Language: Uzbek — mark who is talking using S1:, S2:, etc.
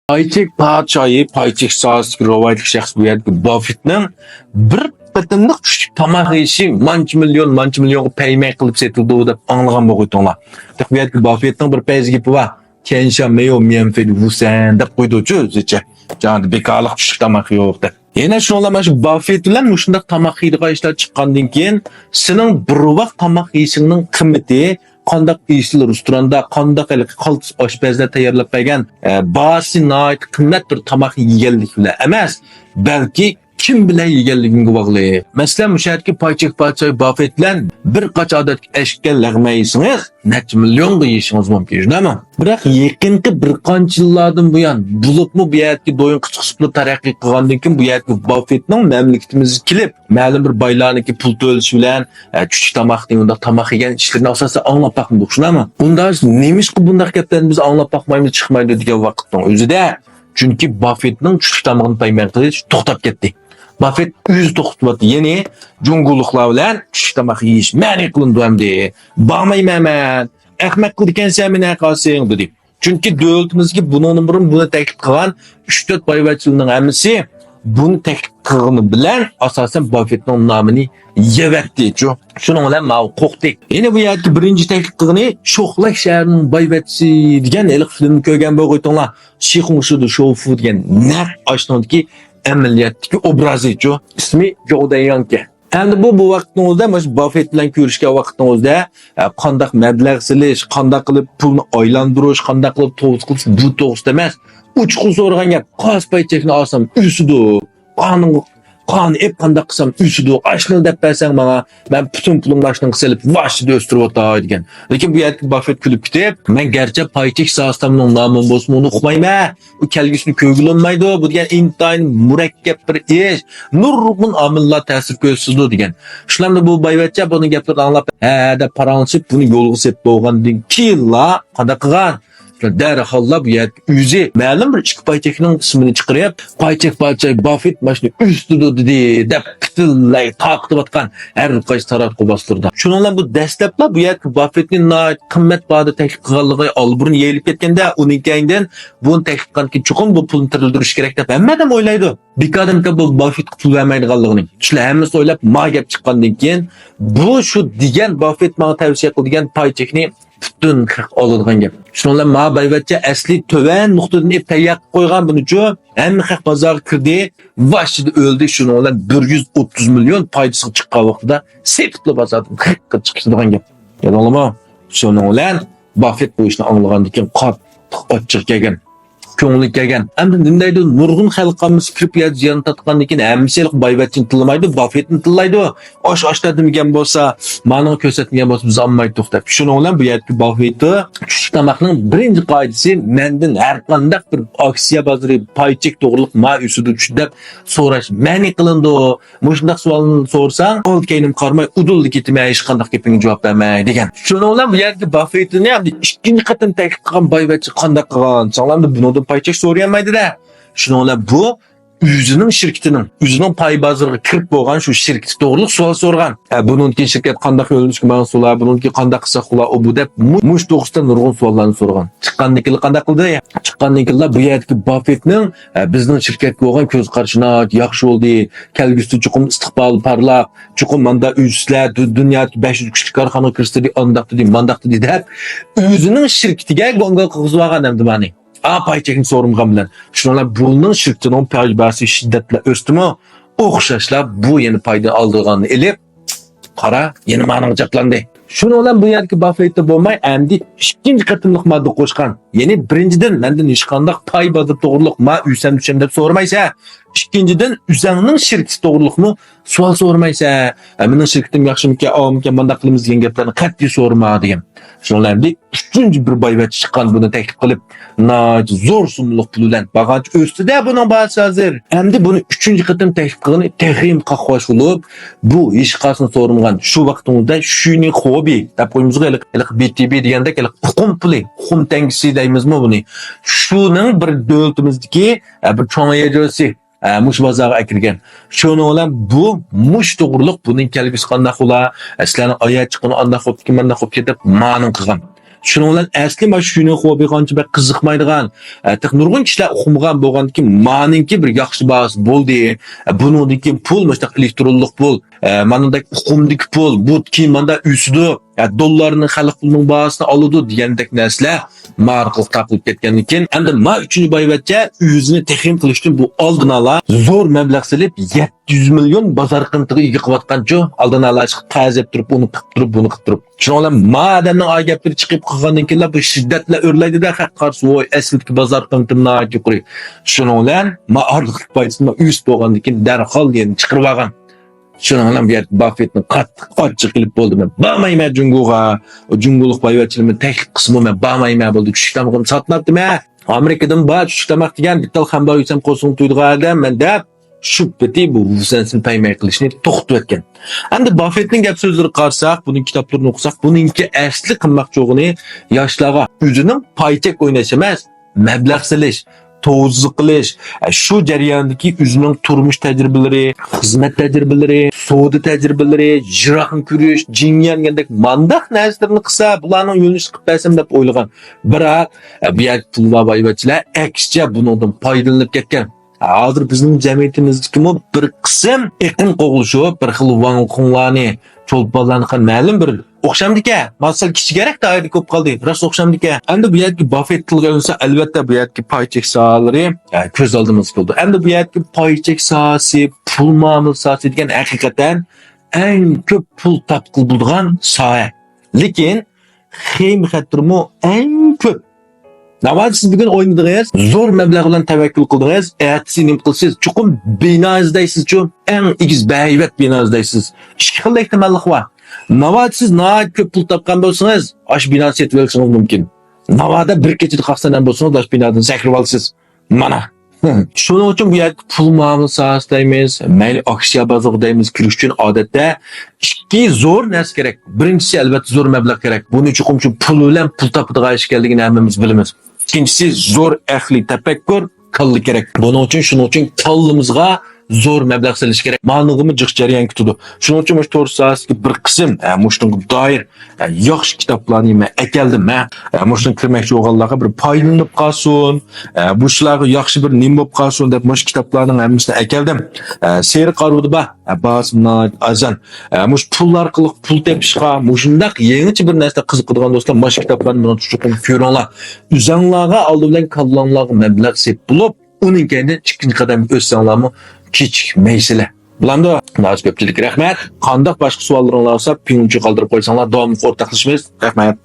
S1: Paychek podshoyi, paychek sohasiga rivoyatli shaxs bu yerda Buffettning bir qatimliq kuchli tomoq yeyishi mancha millionga paymay qilib setildi deb anglagan bo'lganlar. Bu yerda Buffettning bir payz gapi bor. Kensha Mayo Memphis Wusan deb qo'ydi-ku o'zicha. Jandi bekorlik kuchli tomoq yo'q deb. Yana shunlar mana shu Buffett bilan shunday tomoq yeydigan ishlar chiqqandan keyin sening bir vaqt tomoq yeyishingning qimmati qandaq ishlar restoranda qandaq qaltis oshpazlar tayyorlab bergan basi nihoyat qimmat bir tomoq yeganlik bilan emas, balki kim bilan yeganligiga bog'liq. Masalan, musharki paychek podshoy Buffett bilan bir qacha odatga eshikka lag'maysiz, necha millionga yeyishingiz mumkin, shundami? Biroq yaqinqi bir qancha yillardan buyon bulutmi bu yerga do'yin qichqisib taraqqiy qilgandan keyin bu yerga Buffettning mamlakatimizga kelib, ma'lum bir boylarniki pul to'lish bilan kuchli tomoqning unda tomoq yegan ishlarini asosan anglab boqmadik, shundami? Unda nemishqa bunday gaplarni biz anglab boqmaymiz, chiqmaydi degan vaqtning o'zida. Chunki Buffettning kuchli tomog'ini paymay qilish to'xtab ketdi. Buffett yüz to'xtatdi. Ya'ni junguliqlar bilan kuchli tomoq yeyish ma'ni qilindi hamdi. Bormayman. Ahmoq qilgansan meni qolsang dedi. Chunki davlatimizga bundan burun buni taklif qilgan 3-4 boyvachilning hammasi buni taklif qilgani bilan asosan Buffettning nomini yevatdi-ku. Shuning bilan men qo'rqdik. Endi bu yerda birinchi taklif qilgani Sho'xlak shahrining boyvachisi degan ilk filmni ko'rgan bo'lganlar. Shixungshudu Shoufu degan naq oshnodagi amaliyotdagi obrazi-ku. İsmi Jodayanke. Endi bu vaqtning o'zida mana Buffett bilan ko'rishgan vaqtning o'zida qanday mablag' silish, qanday qilib pulni aylantirish, qanday qilib to'g'ri bu to'g'ri emas. Uchuqul so'ragan gap, qos paychekni olsam üsüdü. Qani ep qanday qilsam üsüdü. Ashni deb bersang menga, men butun pulimni ashni qilib vashida o'stirib o'tay degan. Lekin bu yerda Buffett kulib ketib, men garchi paychek sohasining nomini bo'lsin uni uqmayman. U kelgusini ko'ngilolmaydi. Bu degan intayin murakkab bir ish. Nurg'un omillar ta'sir ko'rsatdi degan. Shularni bu boyvachcha buni gaplarni anglab, deb paranchib buni yo'lga sepib bo'lgandan keyin qanday qilgan? Derhal bu yerda o'zi ma'lum bir ikki paychekning ismini chiqarib, paychek podshoy Buffett mashni üstüdü dedi deb pitillay taqib atgan har qaysi tarafga bostirdi. Shuningdan bu dastlablar bu yerda Buffettning qimmat bahoda taklif qilganligi olburun yeyilib ketganda uning keyindan buni taklif qilgan chuqur bu pulni tirildirish kerak deb hammadan o'ylaydi. Bekadimda bu Buffett pul vermaydiganligini. Shular hammasi o'ylab ma gap chiqqandan keyin bu shu degan Buffett menga tavsiya qilgan paychekni butun oladigan gap. Shuningdan ma boyvachcha asli to'van nuqtadan tayyor qo'ygan buni-chu hamma haq bozorga kirdi, vashida o'ldi. Shuningdan 130 million foydasi chiqqan vaqtida septli bozordan qirqqa chiqadigan gap. Ya'ni shuningdan Buffett bu ishni anglagandan keyin qattiq ochiq kelgan. Ko'ngli kelgan. Endi nindaydi nurg'un xalqimiz kirib ziyon tatgandan keyin hammasilik boyvachchini tillamaydi, Buffettni tillaydi. Osh demagan bo'lsa, ma'no ko'rsatmagan bo'lsa biz olmay to'xtab. Shuning bilan bu yerda Buffettni kuchli tomoqning birinchi qoidasi mendan har qanday bir aksiya bozori paychek to'g'riliq ma usida deb so'rash ma'ni qilindi. Mushundaq savolni so'rsang, old keynim qarmay uduldi ketmay hech qanday gapingga javob bermay degan. Shuning bilan bu yerda Buffettni ham ikkinchi qatim taklif qilgan boyvachcha qanday qilgan? Sog'lamda buni paychek so'rayolmaydi-da. Shuningdan bu o'zining pay bozoriga kirib bo'lgan shu shirkat to'g'riliq savol so'rgan. Buningki shirkat qanday yo'llanishga mas'ullar, buningki qanday qilsa xulo u bu deb mush to'g'risida nurg'un savollarni so'rgan. Chiqqandan qanday qildi? Chiqqandan bu yerdagi Buffettning bizning shirkatga bo'lgan ko'z qarashini yaxshi bo'ldi, kelgusida chuqur istiqbol parlaq, chuqur manda uylar, dunyodagi 500 kuchli korxona kirishdi, ondaqdi, mandaqdi deb o'zining shirkatiga gonga qilib olgan hamda meni. Paychekni so'rimgan bilan shunlar bunning shirkatining tajribasi shiddatla o'sdimi, o'xshashlab bu yana foyda oldiganini elib qara yana ma'noga japlandi. Shuning bilan bu yerga Buffettda bo'lmay, endi ikkinchi qatimliq modda qo'shgan. Ya'ni birinchidan mendan hech qanday pay bozor to'g'riliq ma uysam deb so'ramaysa, ikkinchidan o'zingning shirkati to'g'riliqmi savol so'ramaysa, mening shirkatim yaxshimikan, avmikan, bunday qilamiz degan gaplarni qat'iy so'rama degan. Shunlarni uchinchi bir boyvachcha chiqqan buni taklif qilib, zo'r sumliq pul bilan bag'anch ustida buning bahsi hozir. Endi buni uchinchi qatim taklif qilgani texim qaqosh bo'lib, bu hech qasini so'ramagan. Shu vaqtimizda shuni hobi deb qo'ymizga BTB deganda huquq puli, huquq tangisi deymizmi buni. Shuning bir davlatimizdagi bir cho'ng ejosi mush bozorga kirgan. Shuning bilan bu mush to'g'riliq buning kelgusi qanday xulo, sizlarning oyat chiqqani anday xo'p, kimanda xo'p ketib ma'lum qilgan. Shuning bilan asli mana shuni hobi qancha bir qiziqmaydigan, nurg'un kishilar o'qimagan bo'lganki, maninki bir yaxshi bahs bo'ldi. Buningdagi pul, mana elektronlik pul, manadagi uqumdagi pul, bu keyin manda üsüdü, dollarning xalq pulining bahsini oladi degandek narsalar ma'rifat taqilib ketgandan keyin, endi ma uchinchi boyvachcha o'zini texim qilish uchun bu oldin ola zo'r mablag' silib 700 million bozor qimtiga ega qilayotgancho oldin ola qazib turib, uni qilib turib, buni qilib turib. Shuning bilan ma odamning oy gaplari chiqib qolgandan keyin bu shiddatla o'rlaydida haq qarshi voy asldagi bozor qimtimni yuqori. Shuning bilan ma orliq foydasini üst bo'lgandan keyin darhol yana chiqarib olgan. Shuning bilan bu Buffettning qattiq ochchiq qilib bo'ldi. Men bormayman Jungoga. Jungoliq boyvachchiligimning taklif qismi men bormayman bo'ldi. Tushlik tamoqni sotmabdim-a. Amerikadan bor tushlik tamoq degan bitta ham bor yesam qo'sing tuydigan men deb shu peti bu sensin paymay qilishni to'xtatib etgan. Endi Buffettning gap so'zlari qarsak, buning kitoblarini o'qisak, buningki asli qimmatchog'ini yoshlarga o'zining paychak o'ynash emas, mablag' silish, to'g'ri qilish, shu jarayondagi o'zining turmush tajribalari, xizmat tajribalari, savdo tajribalari, jirohni ko'rish, jingyangandek mandaq narsalarni qilsa, bularning yo'lini chiqib bersam deb o'ylagan. Biroq bu yer pullar boyvachchilar aksicha bundan foydalanib ketgan. Hozir bizning jamiyatimizdagi bir qism iqim qo'g'ilishib, bir xil vanqonlarni, cho'lponlarni qan ma'lum bir o'xshamdika, masal kichikroq doirada ko'p qoldi. Rost o'xshamdika. Endi bu yerga Buffett tilga olsa, albatta bu yerga paychek sohalari ko'z oldimizga keldi. Endi bu yerga paychek sohasi, pul muomalasi degan haqiqatan eng ko'p pul topqil bo'lgan soha. Lekin xiymat-xatirmi eng ko'p. Navbat siz bugün oynadınız, zor meblağ bilan tevekkül kıldınız, ertesi nim qilsiz, chuqum bino izdaysizchu, eng igiz bayvat bino izdaysız. Ikki xil ehtimollik bor. Navbat siz nahayat ko'p pul topgan bo'lsangiz, osh bino setib olsangiz mumkin. Navbatda bir kechada qaqsadan bo'lsangiz, osh binodan sakrab olsiz. Mana. Shuning uchun bu yerda pul muomalasi deymiz, mayli aksiya bozori deymiz, kirish uchun odatda ikki zo'r narsa kerak. Birinchisi albatta zo'r mablag' kerak. Buning uchun pul bilan pul topadigan ish ekanligini hammamiz bilamiz. İkincisi zor ehli tefekkür kallı gerek. Bunun için şunun için kallimizga zor meblağ selish kerak. Ma'nig'imi jiq jarayon kutadi. Shuning uchun mush to'g'risida bir qism mushunga doir yaxshi kitoblarni men akeldim. Mushun kirmoqchi bo'lganlarga bir foydalanib qolsin, bu ishlarga yaxshi bir nim bo'lib qolsin deb mush kitoblarning hammasini akeldim. Seri qaruvdi basimna azan. Mush pullar qilib pul tepishga, mushundaq yangicha bir narsa qiziqadigan do'stlar, mush kitoblarni bilan chuqur ko'ringlar. Uzanlarga oldi bilan kallanlarga mablag' sep bo'lib, uning keyin ikkinchi qadam o'tsanglarmi kichik mesele. Bulamda naz ko'pchilik rahmat. Qanday boshqa savollaringiz bo'lsa, pinguncha qoldirib qo'ysanglar, davom o'rtoqlashamiz. Rahmat.